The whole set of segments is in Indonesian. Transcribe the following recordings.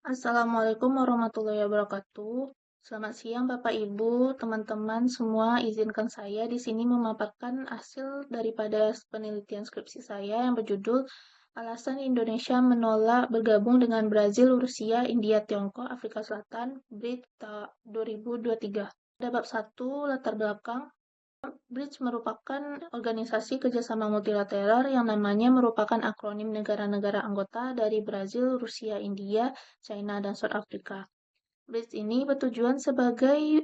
Assalamualaikum warahmatullahi wabarakatuh. Selamat siang Bapak Ibu, teman-teman semua. Izinkan saya di sini memaparkan hasil daripada penelitian skripsi saya yang berjudul Alasan Indonesia menolak bergabung dengan Brazil, Rusia, India, Tiongkok, Afrika Selatan, BRICS 2023. Pada bab 1, latar belakang. BRICS merupakan organisasi kerjasama multilateral yang namanya merupakan akronim negara-negara anggota dari Brazil, Rusia, India, China, dan South Africa. BRICS ini bertujuan sebagai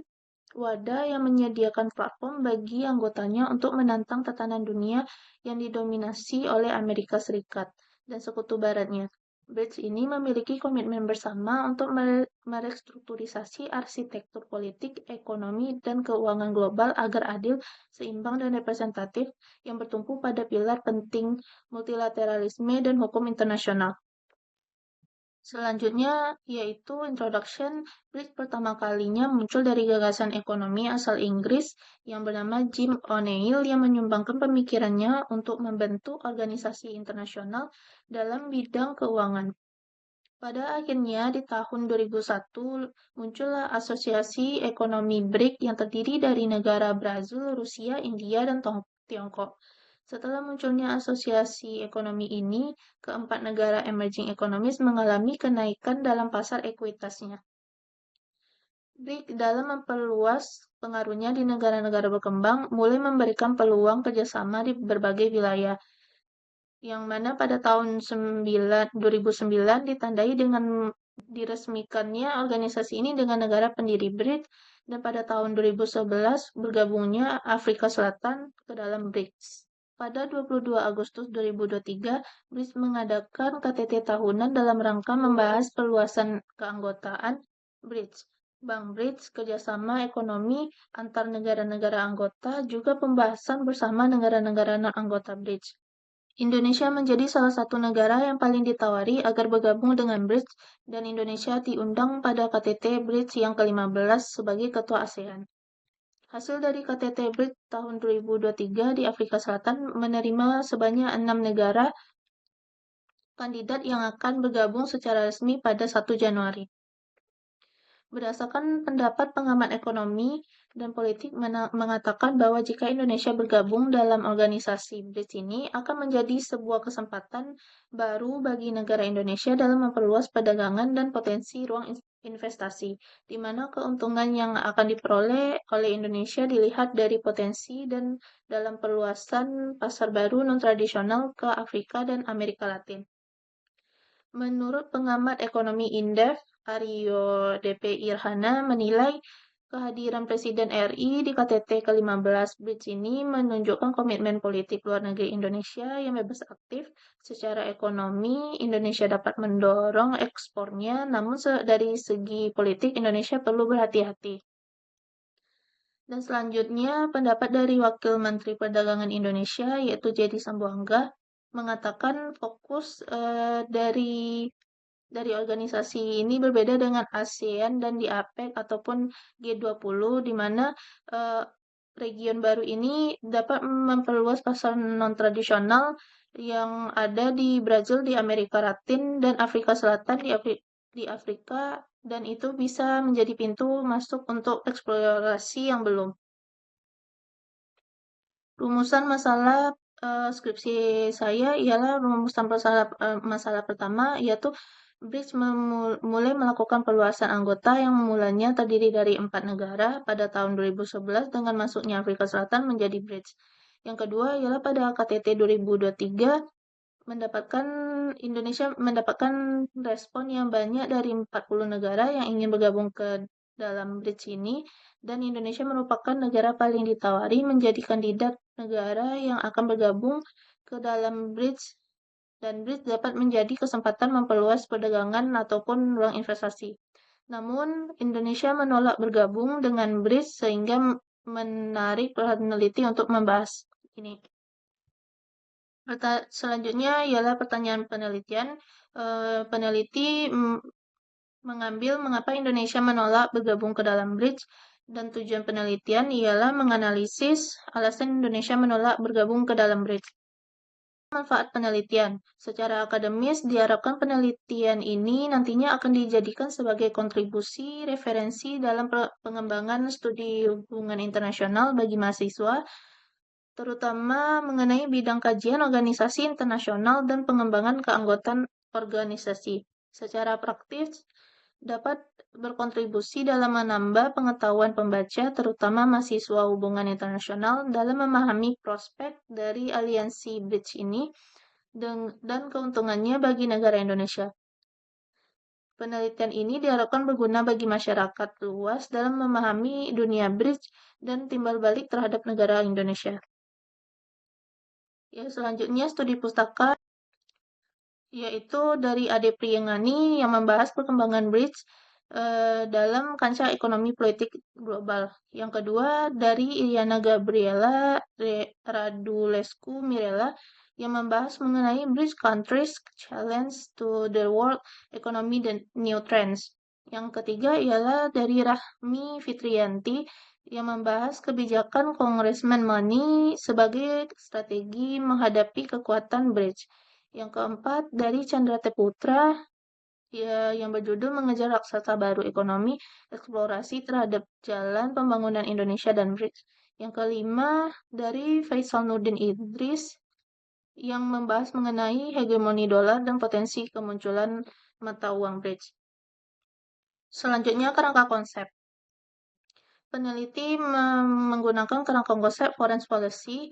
wadah yang menyediakan platform bagi anggotanya untuk menantang tatanan dunia yang didominasi oleh Amerika Serikat dan sekutu baratnya. BRICS ini memiliki komitmen bersama untuk merestrukturisasi arsitektur politik, ekonomi, dan keuangan global agar adil, seimbang, dan representatif yang bertumpu pada pilar penting multilateralisme dan hukum internasional. Selanjutnya yaitu introduction. BRICS pertama kalinya muncul dari gagasan ekonomi asal Inggris yang bernama Jim O'Neill yang menyumbangkan pemikirannya untuk membentuk organisasi internasional dalam bidang keuangan. Pada akhirnya di tahun 2001 muncullah Asosiasi Ekonomi BRIC yang terdiri dari negara Brazil, Rusia, India, dan Tiongkok. Setelah munculnya asosiasi ekonomi ini, keempat negara emerging economies mengalami kenaikan dalam pasar ekuitasnya. BRIC dalam memperluas pengaruhnya di negara-negara berkembang mulai memberikan peluang kerjasama di berbagai wilayah, yang mana pada tahun 2009 ditandai dengan diresmikannya organisasi ini dengan negara pendiri BRICS dan pada tahun 2011 bergabungnya Afrika Selatan ke dalam BRICS. Pada 22 Agustus 2023, BRICS mengadakan KTT tahunan dalam rangka membahas perluasan keanggotaan BRICS. Bank BRICS, kerjasama ekonomi antar negara-negara anggota, juga pembahasan bersama negara-negara non-anggota BRICS. Indonesia menjadi salah satu negara yang paling ditawari agar bergabung dengan BRICS dan Indonesia diundang pada KTT BRICS yang ke-15 sebagai Ketua ASEAN. Hasil dari KTT BRICS tahun 2023 di Afrika Selatan menerima sebanyak 6 negara kandidat yang akan bergabung secara resmi pada 1 Januari. Berdasarkan pendapat pengamat ekonomi dan politik mengatakan bahwa jika Indonesia bergabung dalam organisasi BRICS ini akan menjadi sebuah kesempatan baru bagi negara Indonesia dalam memperluas perdagangan dan potensi ruang investasi, di mana keuntungan yang akan diperoleh oleh Indonesia dilihat dari potensi dan dalam perluasan pasar baru non-tradisional ke Afrika dan Amerika Latin. Menurut pengamat ekonomi Indef, Aryo DP Irhana menilai kehadiran Presiden RI di KTT ke-15 BRICS ini menunjukkan komitmen politik luar negeri Indonesia yang bebas aktif. Secara ekonomi, Indonesia dapat mendorong ekspornya, namun dari segi politik Indonesia perlu berhati-hati. Dan selanjutnya, pendapat dari Wakil Menteri Perdagangan Indonesia, yaitu Jedi Sambuanga, mengatakan fokus dari organisasi ini berbeda dengan ASEAN dan di APEC ataupun G20, di mana region baru ini dapat memperluas pasar non-tradisional yang ada di Brazil, di Amerika Latin, dan Afrika Selatan di Afrika, dan itu bisa menjadi pintu masuk untuk eksplorasi yang belum. Rumusan masalah skripsi saya ialah rumusan masalah pertama, yaitu BRICS mulai melakukan perluasan anggota yang mulanya terdiri dari 4 negara pada tahun 2011 dengan masuknya Afrika Selatan menjadi BRICS. Yang kedua ialah pada KTT 2023 Indonesia mendapatkan respon yang banyak dari 40 negara yang ingin bergabung ke dalam BRICS ini, dan Indonesia merupakan negara paling ditawari menjadi kandidat negara yang akan bergabung ke dalam BRICS, dan BRICS dapat menjadi kesempatan memperluas perdagangan ataupun ruang investasi. Namun, Indonesia menolak bergabung dengan BRICS sehingga menarik peneliti untuk membahas ini. Selanjutnya ialah pertanyaan penelitian. Peneliti mengambil mengapa Indonesia menolak bergabung ke dalam BRICS, dan tujuan penelitian ialah menganalisis alasan Indonesia menolak bergabung ke dalam BRICS. Manfaat penelitian. Secara akademis, diharapkan penelitian ini nantinya akan dijadikan sebagai kontribusi referensi dalam pengembangan studi hubungan internasional bagi mahasiswa, terutama mengenai bidang kajian organisasi internasional dan pengembangan keanggotaan organisasi. Secara praktis, dapat berkontribusi dalam menambah pengetahuan pembaca, terutama mahasiswa hubungan internasional, dalam memahami prospek dari aliansi BRIDGE ini dan keuntungannya bagi negara Indonesia. Penelitian ini diharapkan berguna bagi masyarakat luas dalam memahami dunia BRIDGE dan timbal balik terhadap negara Indonesia. Ya, selanjutnya studi pustaka yaitu dari Ade Priyengani yang membahas perkembangan BRIDGE dalam kancah ekonomi politik global. Yang kedua dari Iriana Gabriela Radulescu Mirella yang membahas mengenai Bridge Countries Challenge to the World Economy dan New Trends. Yang ketiga ialah dari Rahmi Fitriyanti yang membahas kebijakan Congressman Money sebagai strategi menghadapi kekuatan Bridge. Yang keempat dari Chandra T. Putra yang berjudul Mengejar Raksasa Baru Ekonomi, Eksplorasi Terhadap Jalan Pembangunan Indonesia dan BRICS. Yang kelima dari Faisal Nurdin Idris yang membahas mengenai hegemoni dolar dan potensi kemunculan mata uang BRICS. Selanjutnya kerangka konsep. Peneliti menggunakan kerangka konsep foreign policy.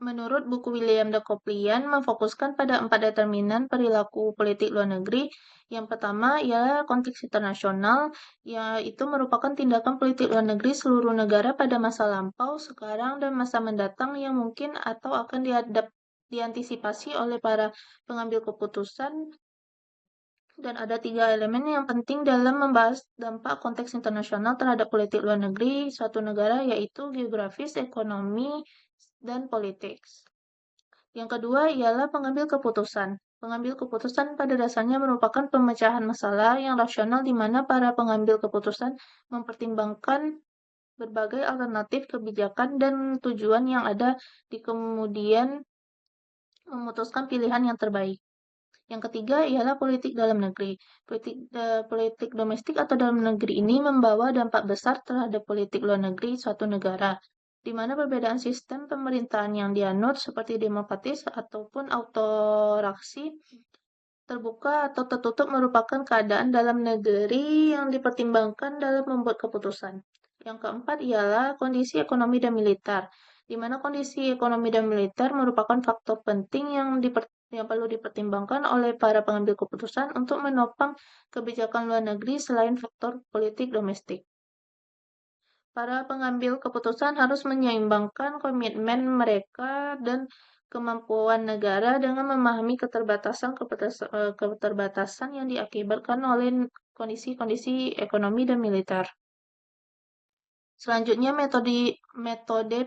Menurut buku William de Coplian, memfokuskan pada 4 determinan perilaku politik luar negeri. Yang pertama ialah konteks internasional, yaitu merupakan tindakan politik luar negeri seluruh negara pada masa lampau, sekarang, dan masa mendatang yang mungkin atau akan diantisipasi oleh para pengambil keputusan. Dan ada 3 elemen yang penting dalam membahas dampak konteks internasional terhadap politik luar negeri suatu negara, yaitu geografis, ekonomi, dan politik. Yang kedua ialah pengambil keputusan. Pengambil keputusan pada dasarnya merupakan pemecahan masalah yang rasional di mana para pengambil keputusan mempertimbangkan berbagai alternatif kebijakan dan tujuan yang ada di kemudian memutuskan pilihan yang terbaik. Yang ketiga ialah politik dalam negeri. Politik domestik atau dalam negeri ini membawa dampak besar terhadap politik luar negeri suatu negara, di mana perbedaan sistem pemerintahan yang dianut seperti demokratis ataupun autokrasi, terbuka atau tertutup merupakan keadaan dalam negeri yang dipertimbangkan dalam membuat keputusan. Yang keempat ialah kondisi ekonomi dan militer, di mana kondisi ekonomi dan militer merupakan faktor penting yang perlu dipertimbangkan oleh para pengambil keputusan untuk menopang kebijakan luar negeri selain faktor politik domestik. Para pengambil keputusan harus menyeimbangkan komitmen mereka dan kemampuan negara dengan memahami keterbatasan yang diakibatkan oleh kondisi-kondisi ekonomi dan militer. Selanjutnya metode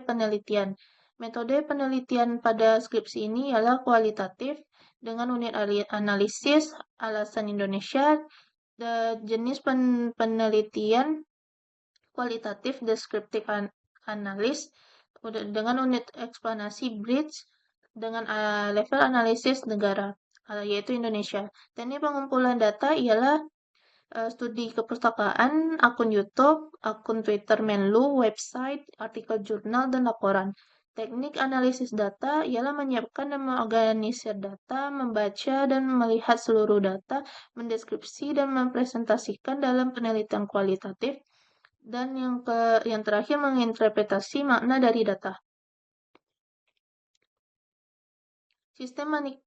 penelitian. Metode penelitian pada skripsi ini ialah kualitatif dengan unit analisis alasan Indonesia, jenis penelitian kualitatif descriptive analysis dengan unit eksplanasi BRIDGE dengan level analisis negara, yaitu Indonesia. Teknik pengumpulan data ialah studi kepustakaan, akun YouTube, akun Twitter Menlu, website, artikel jurnal, dan laporan. Teknik analisis data ialah menyiapkan dan mengorganisir data, membaca dan melihat seluruh data, mendeskripsi dan mempresentasikan dalam penelitian kualitatif, dan yang terakhir menginterpretasi makna dari data.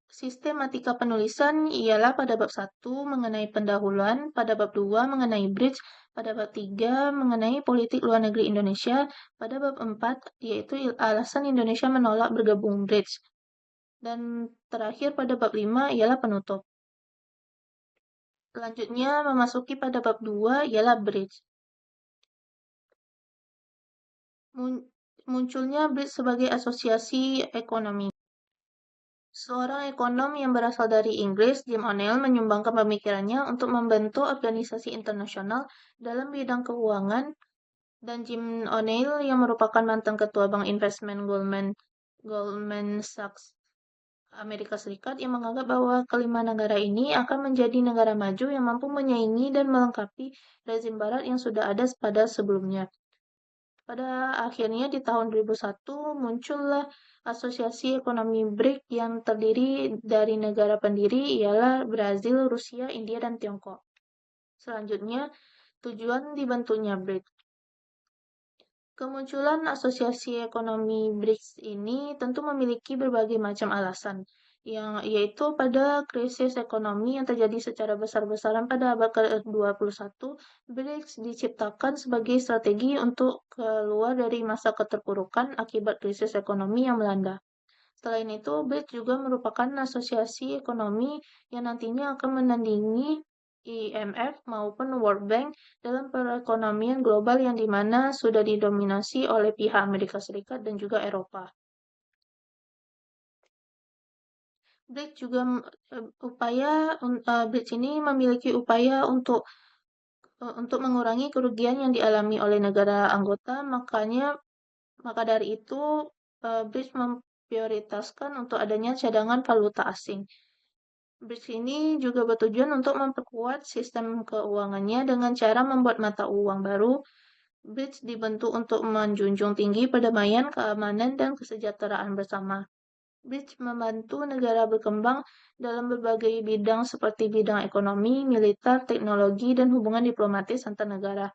Sistematika penulisan ialah pada bab 1 mengenai pendahuluan, pada bab 2 mengenai bridge, pada bab 3 mengenai politik luar negeri Indonesia, pada bab 4 yaitu alasan Indonesia menolak bergabung bridge. Dan terakhir pada bab 5 ialah penutup. Selanjutnya memasuki pada bab 2 ialah bridge. Munculnya BRIDGE sebagai asosiasi ekonomi. Seorang ekonom yang berasal dari Inggris, Jim O'Neill, menyumbangkan pemikirannya untuk membentuk organisasi internasional dalam bidang keuangan, dan Jim O'Neill yang merupakan mantan ketua Bank Investment Goldman Sachs Amerika Serikat yang menganggap bahwa kelima negara ini akan menjadi negara maju yang mampu menyaingi dan melengkapi rezim Barat yang sudah ada pada sebelumnya. Pada akhirnya di tahun 2001 muncullah Asosiasi Ekonomi BRIC yang terdiri dari negara pendiri ialah Brazil, Rusia, India, dan Tiongkok. Selanjutnya, tujuan dibentuknya BRIC. Kemunculan Asosiasi Ekonomi BRICS ini tentu memiliki berbagai macam alasan, yaitu pada krisis ekonomi yang terjadi secara besar-besaran pada abad ke-21, BRICS diciptakan sebagai strategi untuk keluar dari masa keterpurukan akibat krisis ekonomi yang melanda. Selain itu, BRICS juga merupakan asosiasi ekonomi yang nantinya akan menandingi IMF maupun World Bank dalam perekonomian global yang dimana sudah didominasi oleh pihak Amerika Serikat dan juga Eropa. BRICS juga BRICS ini memiliki upaya untuk mengurangi kerugian yang dialami oleh negara anggota, maka dari itu BRICS memprioritaskan untuk adanya cadangan valuta asing. BRICS ini juga bertujuan untuk memperkuat sistem keuangannya dengan cara membuat mata uang baru. BRICS dibentuk untuk menjunjung tinggi perdamaian, keamanan, dan kesejahteraan bersama. BRICS membantu negara berkembang dalam berbagai bidang seperti bidang ekonomi, militer, teknologi, dan hubungan diplomatis antar negara.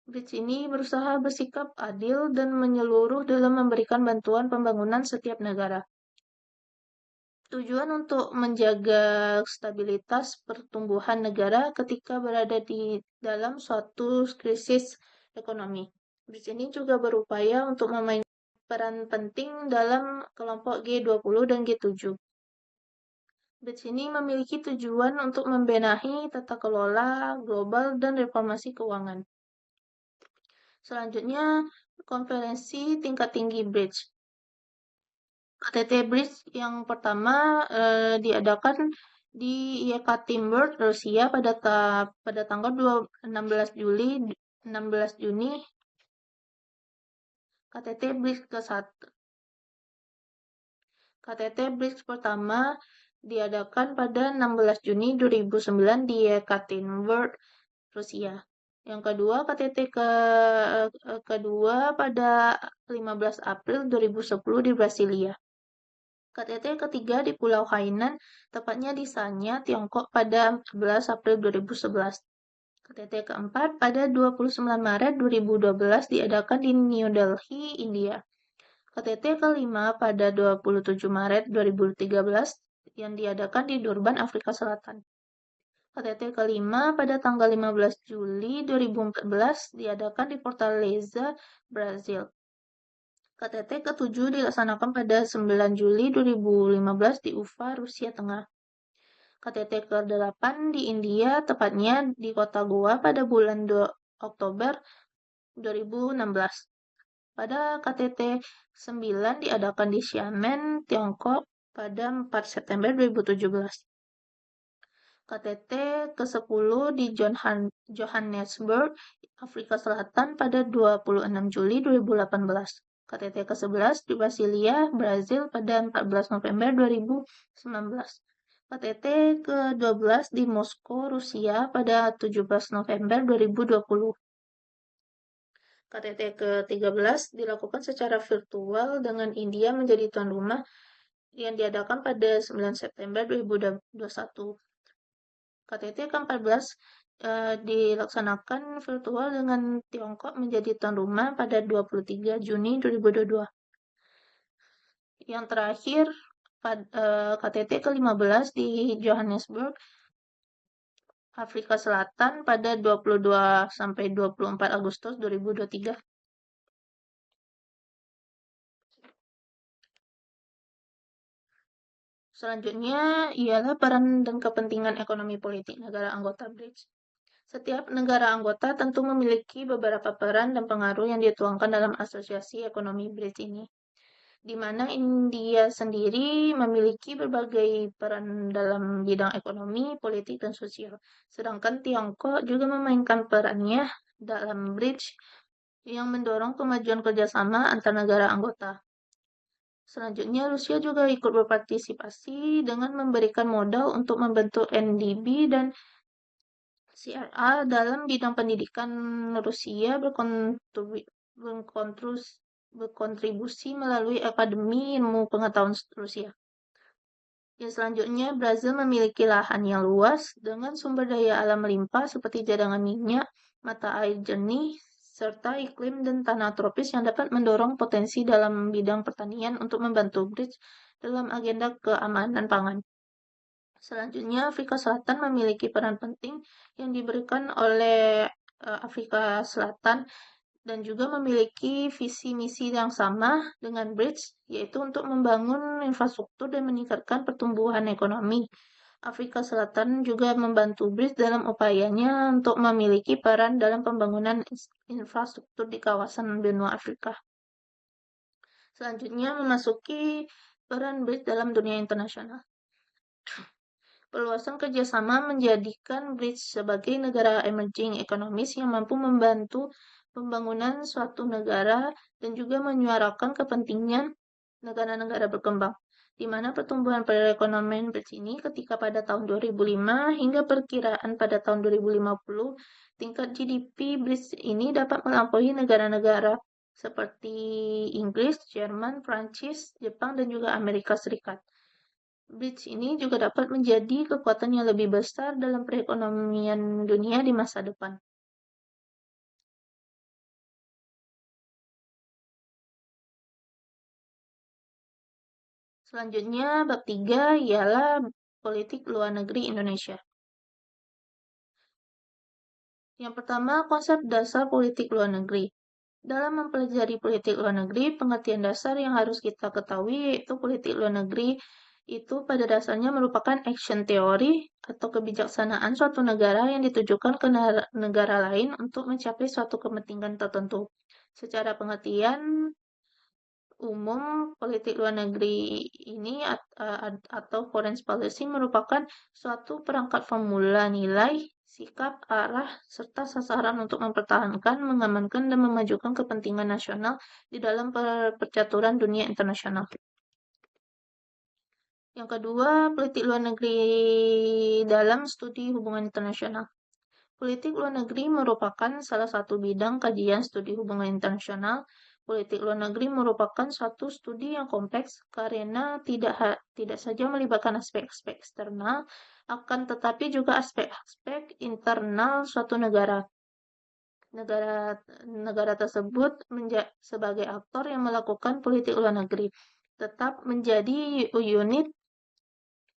BRICS ini berusaha bersikap adil dan menyeluruh dalam memberikan bantuan pembangunan setiap negara. Tujuan untuk menjaga stabilitas pertumbuhan negara ketika berada di dalam suatu krisis ekonomi. BRICS ini juga berupaya untuk memainkan peran penting dalam kelompok G20 dan G7. BRICS ini memiliki tujuan untuk membenahi tata kelola global dan reformasi keuangan. Selanjutnya, konferensi tingkat tinggi BRICS. KTT BRICS yang pertama diadakan di Yekaterinburg, Rusia pada tanggal 16 Juni KTT BRICS ke-1. KTT BRICS pertama diadakan pada 16 Juni 2009 di Yekaterinburg, Rusia. Yang kedua, kedua pada 15 April 2010 di Brasilia. KTT ketiga di Pulau Hainan, tepatnya di Sanya, Tiongkok pada 14 April 2011. KTT keempat pada 29 Maret 2012 diadakan di New Delhi, India. KTT kelima pada 27 Maret 2013 yang diadakan di Durban, Afrika Selatan. KTT kelima pada tanggal 15 Juli 2014 diadakan di Fortaleza, Brazil. KTT ke-7 dilaksanakan pada 9 Juli 2015 di Ufa, Rusia Tengah. KTT ke-8 di India, tepatnya di kota Goa pada bulan Oktober 2016. Pada KTT 9 diadakan di Xiamen, Tiongkok pada 4 September 2017. KTT ke-10 di Johannesburg, Afrika Selatan pada 26 Juli 2018. KTT ke-11 di Brasilia, Brazil pada 14 November 2019. KTT ke-12 di Moskow, Rusia pada 17 November 2020. KTT ke-13 dilakukan secara virtual dengan India menjadi tuan rumah yang diadakan pada 9 September 2021. KTT ke-14 dilaksanakan virtual dengan Tiongkok menjadi tuan rumah pada 23 Juni 2022. Yang terakhir, KTT ke-15 di Johannesburg, Afrika Selatan pada 22 sampai 24 Agustus 2023. Selanjutnya ialah peran dan kepentingan ekonomi politik negara anggota BRICS. Setiap negara anggota tentu memiliki beberapa peran dan pengaruh yang dituangkan dalam asosiasi ekonomi BRICS ini, di mana India sendiri memiliki berbagai peran dalam bidang ekonomi, politik, dan sosial. Sedangkan Tiongkok juga memainkan perannya dalam BRICS yang mendorong kemajuan kerjasama antar negara anggota. Selanjutnya, Rusia juga ikut berpartisipasi dengan memberikan modal untuk membentuk NDB dan CRA dalam bidang pendidikan. Rusia berkontribusi melalui Akademi Ilmu Pengetahuan Rusia. Yang selanjutnya, Brazil memiliki lahan yang luas dengan sumber daya alam melimpah seperti cadangan minyak, mata air jernih, serta iklim dan tanah tropis yang dapat mendorong potensi dalam bidang pertanian untuk membantu BRICS dalam agenda keamanan pangan. Selanjutnya, Afrika Selatan memiliki peran penting yang diberikan oleh Afrika Selatan dan juga memiliki visi misi yang sama dengan BRICS, yaitu untuk membangun infrastruktur dan meningkatkan pertumbuhan ekonomi. Afrika Selatan juga membantu BRICS dalam upayanya untuk memiliki peran dalam pembangunan infrastruktur di kawasan benua Afrika. Selanjutnya, memasuki peran BRICS dalam dunia internasional. Perluasan kerjasama menjadikan BRICS sebagai negara emerging economies yang mampu membantu pembangunan suatu negara dan juga menyuarakan kepentingan negara-negara berkembang, di mana pertumbuhan perekonomian BRICS ini ketika pada tahun 2005 hingga perkiraan pada tahun 2050, tingkat GDP BRICS ini dapat melampaui negara-negara seperti Inggris, Jerman, Prancis, Jepang, dan juga Amerika Serikat. BRICS ini juga dapat menjadi kekuatan yang lebih besar dalam perekonomian dunia di masa depan. Selanjutnya, bab 3 ialah politik luar negeri Indonesia. Yang pertama, konsep dasar politik luar negeri. Dalam mempelajari politik luar negeri, pengertian dasar yang harus kita ketahui yaitu politik luar negeri itu pada dasarnya merupakan action theory atau kebijaksanaan suatu negara yang ditujukan ke negara lain untuk mencapai suatu kepentingan tertentu. Secara pengertian umum, politik luar negeri ini atau foreign policy merupakan suatu perangkat formula nilai, sikap, arah, serta sasaran untuk mempertahankan, mengamankan, dan memajukan kepentingan nasional di dalam percaturan dunia internasional. Yang kedua, politik luar negeri dalam studi hubungan internasional. Politik luar negeri merupakan salah satu bidang kajian studi hubungan internasional. Politik luar negeri merupakan suatu studi yang kompleks karena tidak saja melibatkan aspek-aspek eksternal, akan tetapi juga aspek-aspek internal suatu negara. Negara tersebut sebagai aktor yang melakukan politik luar negeri tetap menjadi unit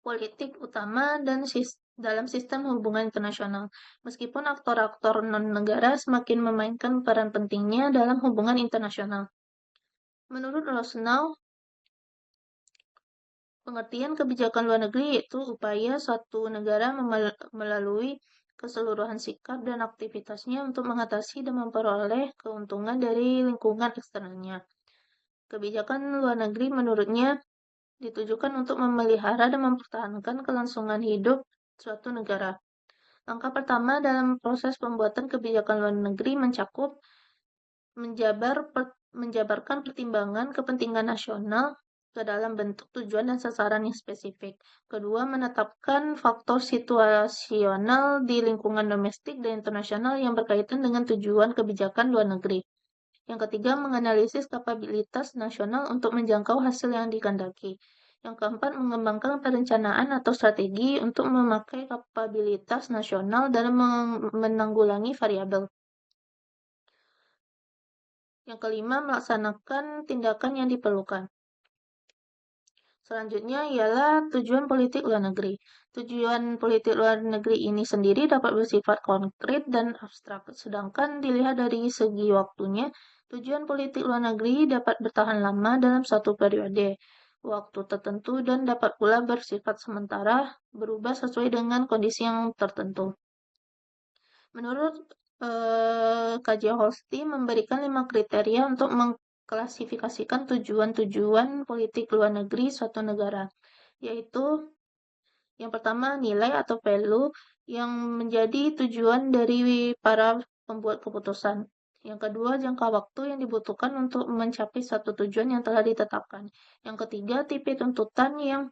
politik utama dan dalam sistem hubungan internasional, meskipun aktor-aktor non-negara semakin memainkan peran pentingnya dalam hubungan internasional. Menurut Rosenow, pengertian kebijakan luar negeri yaitu upaya suatu negara melalui keseluruhan sikap dan aktivitasnya untuk mengatasi dan memperoleh keuntungan dari lingkungan eksternalnya. Kebijakan luar negeri menurutnya ditujukan untuk memelihara dan mempertahankan kelangsungan hidup suatu negara. Langkah pertama dalam proses pembuatan kebijakan luar negeri mencakup menjabarkan pertimbangan kepentingan nasional ke dalam bentuk tujuan dan sasaran yang spesifik. Kedua, menetapkan faktor situasional di lingkungan domestik dan internasional yang berkaitan dengan tujuan kebijakan luar negeri. Yang ketiga, menganalisis kapabilitas nasional untuk menjangkau hasil yang dikehendaki. Yang keempat, mengembangkan perencanaan atau strategi untuk memakai kapabilitas nasional dalam menanggulangi variabel. Yang kelima, melaksanakan tindakan yang diperlukan. Selanjutnya ialah tujuan politik luar negeri. Tujuan politik luar negeri ini sendiri dapat bersifat konkret dan abstrak, sedangkan dilihat dari segi waktunya, tujuan politik luar negeri dapat bertahan lama dalam satu periode waktu tertentu dan dapat pula bersifat sementara, berubah sesuai dengan kondisi yang tertentu. Menurut kajian Holsti memberikan 5 kriteria untuk mengklasifikasikan tujuan-tujuan politik luar negeri suatu negara, yaitu yang pertama nilai atau value yang menjadi tujuan dari para pembuat keputusan. Yang kedua, jangka waktu yang dibutuhkan untuk mencapai suatu tujuan yang telah ditetapkan. Yang ketiga, tipe tuntutan yang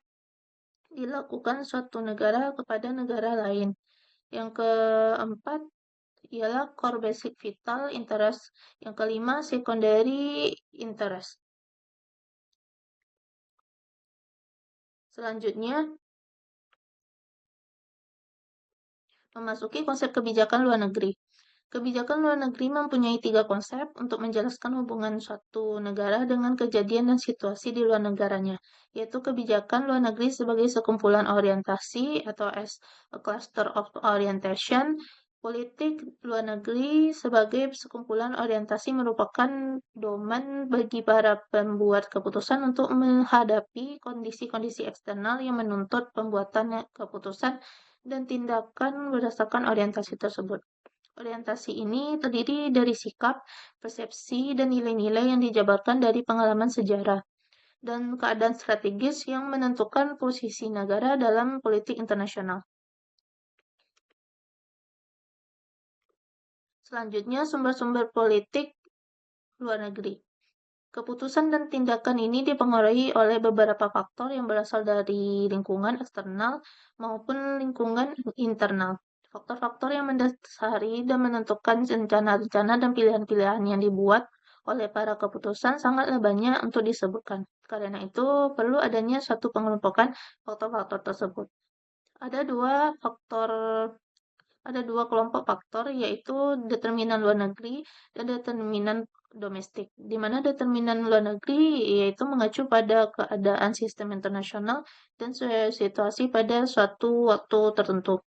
dilakukan suatu negara kepada negara lain. Yang keempat ialah core basic vital interest. Yang kelima, secondary interest. Selanjutnya, memasuki konsep kebijakan luar negeri. Kebijakan luar negeri mempunyai tiga konsep untuk menjelaskan hubungan suatu negara dengan kejadian dan situasi di luar negaranya, yaitu kebijakan luar negeri sebagai sekumpulan orientasi atau as a cluster of orientation, politik luar negeri sebagai sekumpulan orientasi merupakan domain bagi para pembuat keputusan untuk menghadapi kondisi-kondisi eksternal yang menuntut pembuatan keputusan dan tindakan berdasarkan orientasi tersebut. Orientasi ini terdiri dari sikap, persepsi, dan nilai-nilai yang dijabarkan dari pengalaman sejarah dan keadaan strategis yang menentukan posisi negara dalam politik internasional. Selanjutnya, sumber-sumber politik luar negeri. Keputusan dan tindakan ini dipengaruhi oleh beberapa faktor yang berasal dari lingkungan eksternal maupun lingkungan internal. Faktor-faktor yang mendasari dan menentukan rencana-rencana dan pilihan-pilihan yang dibuat oleh para keputusan sangatlah banyak untuk disebutkan. Karena itu, perlu adanya suatu pengelompokan faktor-faktor tersebut. Ada dua faktor ada dua kelompok faktor, yaitu determinan luar negeri dan determinan domestik. Di mana determinan luar negeri yaitu mengacu pada keadaan sistem internasional dan situasi pada suatu waktu tertentu.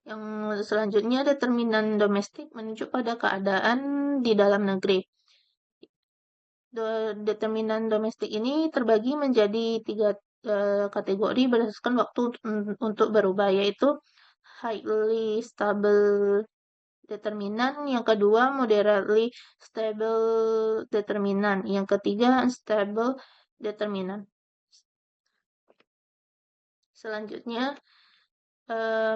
Yang selanjutnya determinan domestik menunjuk pada keadaan di dalam negeri. Determinan domestik ini terbagi menjadi tiga kategori berdasarkan waktu untuk berubah, yaitu highly stable determinan, yang kedua moderately stable determinan, yang ketiga unstable determinan. Selanjutnya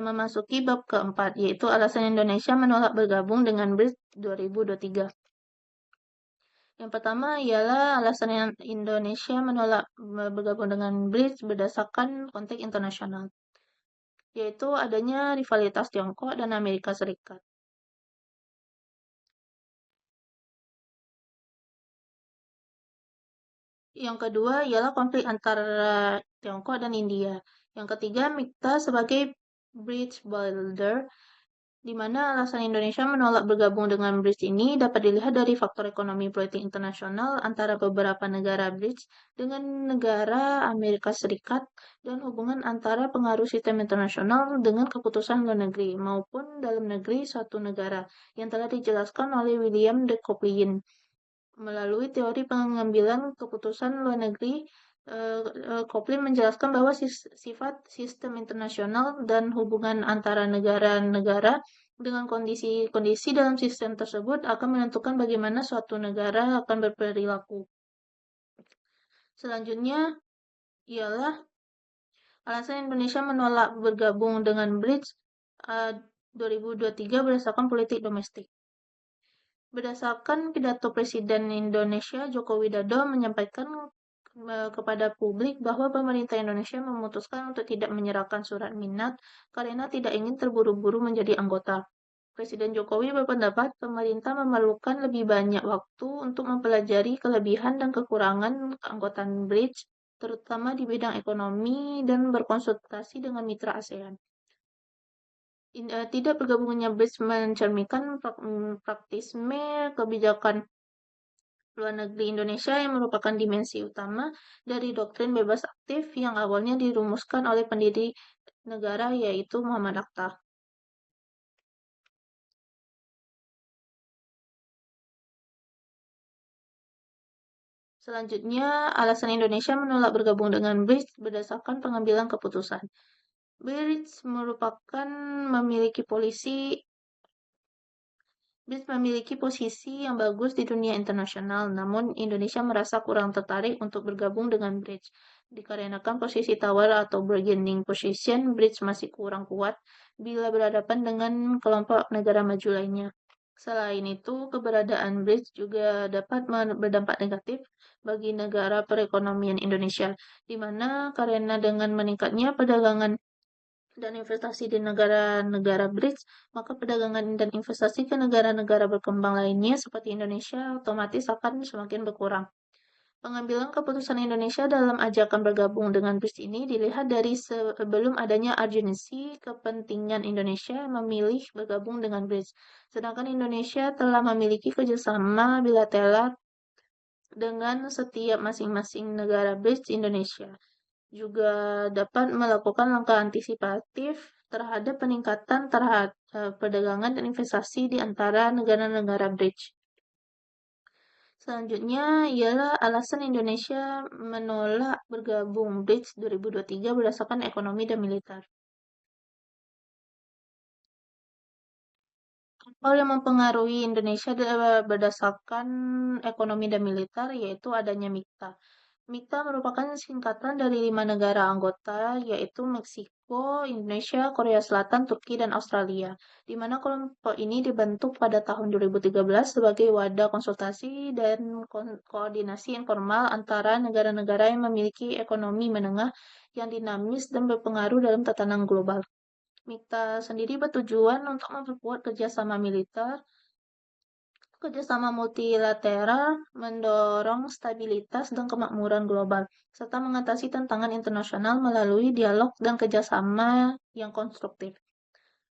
memasuki bab keempat, yaitu alasan Indonesia menolak bergabung dengan BRICS 2023. Yang pertama ialah alasan Indonesia menolak bergabung dengan BRICS berdasarkan konteks internasional, yaitu adanya rivalitas Tiongkok dan Amerika Serikat. Yang kedua ialah konflik antara Tiongkok dan India. Yang ketiga, MIKTA sebagai bridge builder, di mana alasan Indonesia menolak bergabung dengan BRICS ini dapat dilihat dari faktor ekonomi politik internasional antara beberapa negara BRICS dengan negara Amerika Serikat dan hubungan antara pengaruh sistem internasional dengan keputusan luar negeri maupun dalam negeri suatu negara yang telah dijelaskan oleh William de Coplien. Melalui teori pengambilan keputusan luar negeri, Coplien menjelaskan bahwa sifat sistem internasional dan hubungan antara negara-negara dengan kondisi-kondisi dalam sistem tersebut akan menentukan bagaimana suatu negara akan berperilaku. Selanjutnya ialah alasan Indonesia menolak bergabung dengan BRICS 2023 berdasarkan politik domestik. Berdasarkan pidato Presiden Indonesia Joko Widodo menyampaikan kepada publik bahwa pemerintah Indonesia memutuskan untuk tidak menyerahkan surat minat karena tidak ingin terburu-buru menjadi anggota. Presiden Jokowi berpendapat pemerintah memerlukan lebih banyak waktu untuk mempelajari kelebihan dan kekurangan keanggotaan BRICS, terutama di bidang ekonomi dan berkonsultasi dengan mitra ASEAN. Tidak bergabungnya BRICS mencerminkan praktisme kebijakan luar negeri Indonesia yang merupakan dimensi utama dari doktrin bebas aktif yang awalnya dirumuskan oleh pendiri negara, yaitu Muhammad Atta. Selanjutnya, alasan Indonesia menolak bergabung dengan BRICS berdasarkan pengambilan keputusan. BRICS memiliki posisi yang bagus di dunia internasional, namun Indonesia merasa kurang tertarik untuk bergabung dengan BRICS. Dikarenakan posisi tawar atau bargaining position BRICS masih kurang kuat bila berhadapan dengan kelompok negara maju lainnya. Selain itu, keberadaan BRICS juga dapat berdampak negatif bagi negara perekonomian Indonesia, di mana karena dengan meningkatnya perdagangan dan investasi di negara-negara BRICS, maka perdagangan dan investasi ke negara-negara berkembang lainnya seperti Indonesia otomatis akan semakin berkurang. Pengambilan keputusan Indonesia dalam ajakan bergabung dengan BRICS ini dilihat dari sebelum adanya urgensi kepentingan Indonesia memilih bergabung dengan BRICS. Sedangkan Indonesia telah memiliki kerjasama bilateral dengan setiap masing-masing negara BRICS. Indonesia juga dapat melakukan langkah antisipatif terhadap peningkatan terhadap perdagangan dan investasi di antara negara-negara BRICS. Selanjutnya ialah alasan Indonesia menolak bergabung BRICS 2023 berdasarkan ekonomi dan militer. Hal yang mempengaruhi Indonesia berdasarkan ekonomi dan militer yaitu adanya MIKTA. MIKTA merupakan singkatan dari 5 negara anggota, yaitu Meksiko, Indonesia, Korea Selatan, Turki, dan Australia, di mana kelompok ini dibentuk pada tahun 2013 sebagai wadah konsultasi dan koordinasi informal antara negara-negara yang memiliki ekonomi menengah yang dinamis dan berpengaruh dalam tatanan global. MIKTA sendiri bertujuan untuk memperkuat kerjasama militer, kerjasama multilateral, mendorong stabilitas dan kemakmuran global, serta mengatasi tantangan internasional melalui dialog dan kerjasama yang konstruktif.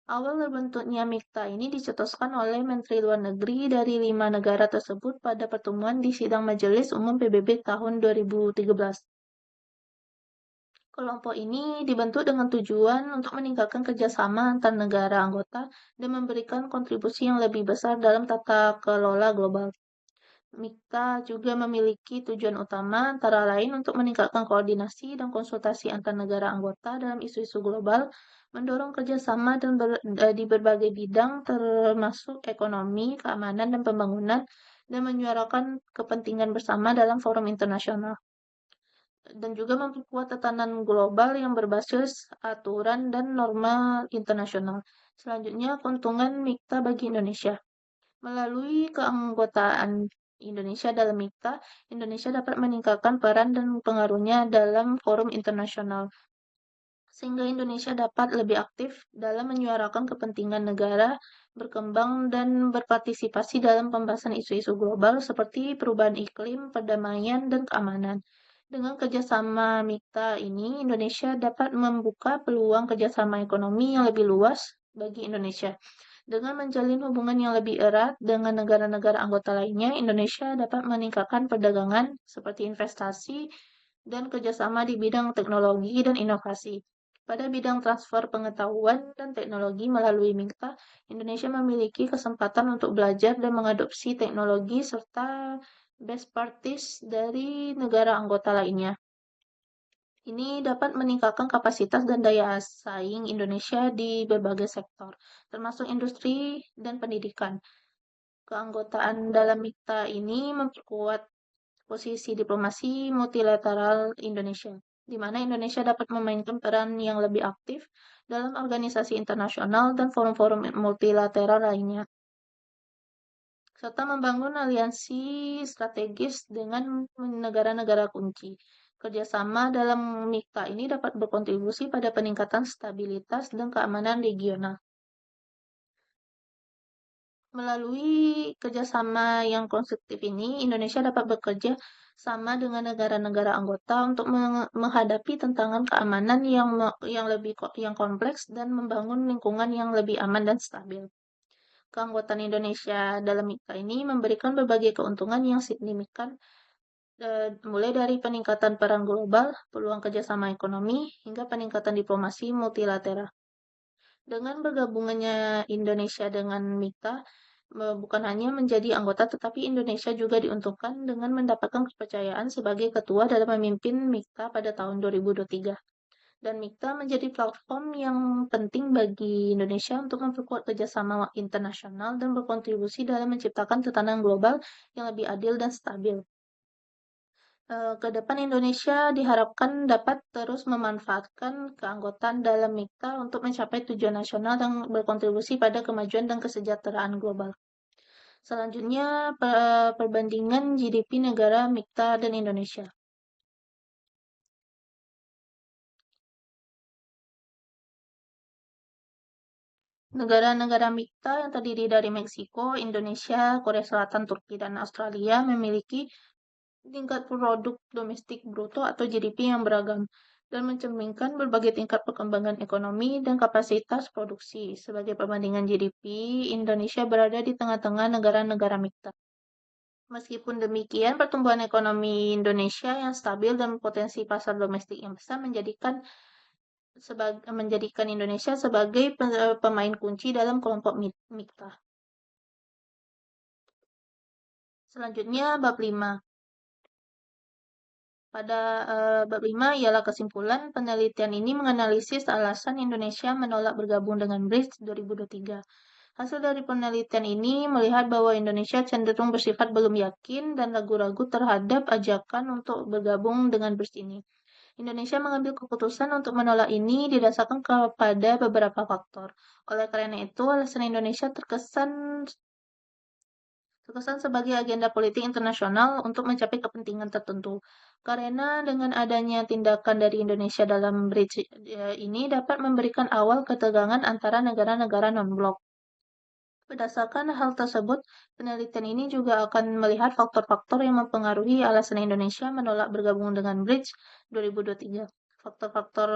Awal terbentuknya MIKTA ini dicetuskan oleh Menteri Luar Negeri dari 5 negara tersebut pada pertemuan di sidang Majelis Umum PBB tahun 2013. Kelompok ini dibentuk dengan tujuan untuk meningkatkan kerjasama antar negara anggota dan memberikan kontribusi yang lebih besar dalam tata kelola global. MIKTA juga memiliki tujuan utama antara lain untuk meningkatkan koordinasi dan konsultasi antar negara anggota dalam isu-isu global, mendorong kerjasama di berbagai bidang termasuk ekonomi, keamanan, dan pembangunan, dan menyuarakan kepentingan bersama dalam forum internasional dan juga memperkuat tatanan global yang berbasis aturan dan norma internasional. Selanjutnya, keuntungan MIKTA bagi Indonesia. Melalui keanggotaan Indonesia dalam MIKTA, Indonesia dapat meningkatkan peran dan pengaruhnya dalam forum internasional, sehingga Indonesia dapat lebih aktif dalam menyuarakan kepentingan negara berkembang dan berpartisipasi dalam pembahasan isu-isu global seperti perubahan iklim, perdamaian, dan keamanan. Dengan kerjasama MIKTA ini, Indonesia dapat membuka peluang kerjasama ekonomi yang lebih luas bagi Indonesia. Dengan menjalin hubungan yang lebih erat dengan negara-negara anggota lainnya, Indonesia dapat meningkatkan perdagangan seperti investasi dan kerjasama di bidang teknologi dan inovasi. Pada bidang transfer pengetahuan dan teknologi melalui MIKTA, Indonesia memiliki kesempatan untuk belajar dan mengadopsi teknologi serta best practice dari negara anggota lainnya. Ini dapat meningkatkan kapasitas dan daya saing Indonesia di berbagai sektor, termasuk industri dan pendidikan. Keanggotaan dalam MIKTA ini memperkuat posisi diplomasi multilateral Indonesia, di mana Indonesia dapat memainkan peran yang lebih aktif dalam organisasi internasional dan forum-forum multilateral lainnya, serta membangun aliansi strategis dengan negara-negara kunci. Kerjasama dalam MIKTA ini dapat berkontribusi pada peningkatan stabilitas dan keamanan regional. Melalui kerjasama yang konstruktif ini, Indonesia dapat bekerja sama dengan negara-negara anggota untuk menghadapi tantangan keamanan yang kompleks dan membangun lingkungan yang lebih aman dan stabil. Keanggotaan Indonesia dalam MIKTA ini memberikan berbagai keuntungan yang signifikan, mulai dari peningkatan peran global, peluang kerjasama ekonomi, hingga peningkatan diplomasi multilateral. Dengan bergabungannya Indonesia dengan MIKTA, bukan hanya menjadi anggota, tetapi Indonesia juga diuntungkan dengan mendapatkan kepercayaan sebagai ketua dalam memimpin MIKTA pada tahun 2023. Dan MIKTA menjadi platform yang penting bagi Indonesia untuk memperkuat kerjasama internasional dan berkontribusi dalam menciptakan tatanan global yang lebih adil dan stabil. Ke depan Indonesia diharapkan dapat terus memanfaatkan keanggotaan dalam MIKTA untuk mencapai tujuan nasional dan berkontribusi pada kemajuan dan kesejahteraan global. Selanjutnya, perbandingan GDP negara MIKTA dan Indonesia. Negara-negara MIKTA yang terdiri dari Meksiko, Indonesia, Korea Selatan, Turki, dan Australia memiliki tingkat produk domestik bruto atau GDP yang beragam dan mencerminkan berbagai tingkat perkembangan ekonomi dan kapasitas produksi. Sebagai perbandingan GDP, Indonesia berada di tengah-tengah negara-negara MIKTA. Meskipun demikian, pertumbuhan ekonomi Indonesia yang stabil dan potensi pasar domestik yang besar menjadikan Indonesia sebagai pemain kunci dalam kelompok MIKTA. Selanjutnya, bab 5. Pada bab 5 ialah kesimpulan penelitian ini menganalisis alasan Indonesia menolak bergabung dengan BRICS 2023. Hasil dari penelitian ini melihat bahwa Indonesia cenderung bersifat belum yakin dan ragu-ragu terhadap ajakan untuk bergabung dengan BRICS ini. Indonesia mengambil keputusan untuk menolak ini didasarkan kepada beberapa faktor. Oleh karena itu, alasan Indonesia terkesan sebagai agenda politik internasional untuk mencapai kepentingan tertentu. Karena dengan adanya tindakan dari Indonesia dalam bridge ini dapat memberikan awal ketegangan antara negara-negara non-blok. Berdasarkan hal tersebut, penelitian ini juga akan melihat faktor-faktor yang mempengaruhi alasan Indonesia menolak bergabung dengan BRICS 2023. Faktor-faktor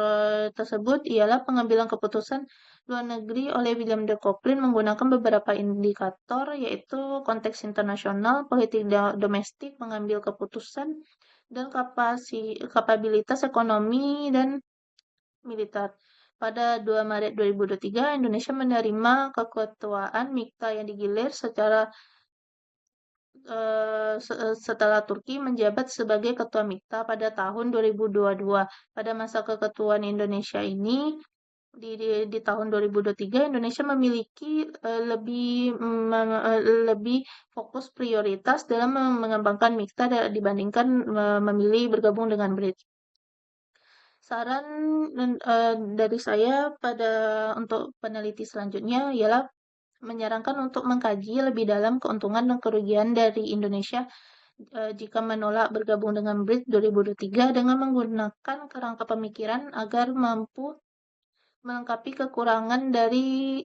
tersebut ialah pengambilan keputusan luar negeri oleh William de Coplin menggunakan beberapa indikator, yaitu konteks internasional, politik domestik, mengambil keputusan, dan kapabilitas ekonomi dan militer. Pada 2 Maret 2023, Indonesia menerima keketuaan MIKTA yang digilir setelah Turki menjabat sebagai ketua MIKTA pada tahun 2022. Pada masa keketuaan Indonesia ini, di tahun 2023, Indonesia memiliki lebih fokus prioritas dalam mengembangkan MIKTA dibandingkan memilih bergabung dengan BRICS. Saran dari saya untuk peneliti selanjutnya ialah menyarankan untuk mengkaji lebih dalam keuntungan dan kerugian dari Indonesia jika menolak bergabung dengan BRICS 2023 dengan menggunakan kerangka pemikiran agar mampu melengkapi kekurangan dari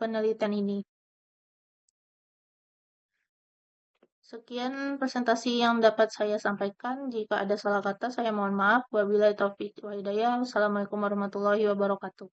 penelitian ini. Sekian presentasi yang dapat saya sampaikan. Jika ada salah kata, saya mohon maaf. Wabillahi taufiq wa hidayah. Wassalamualaikum warahmatullahi wabarakatuh.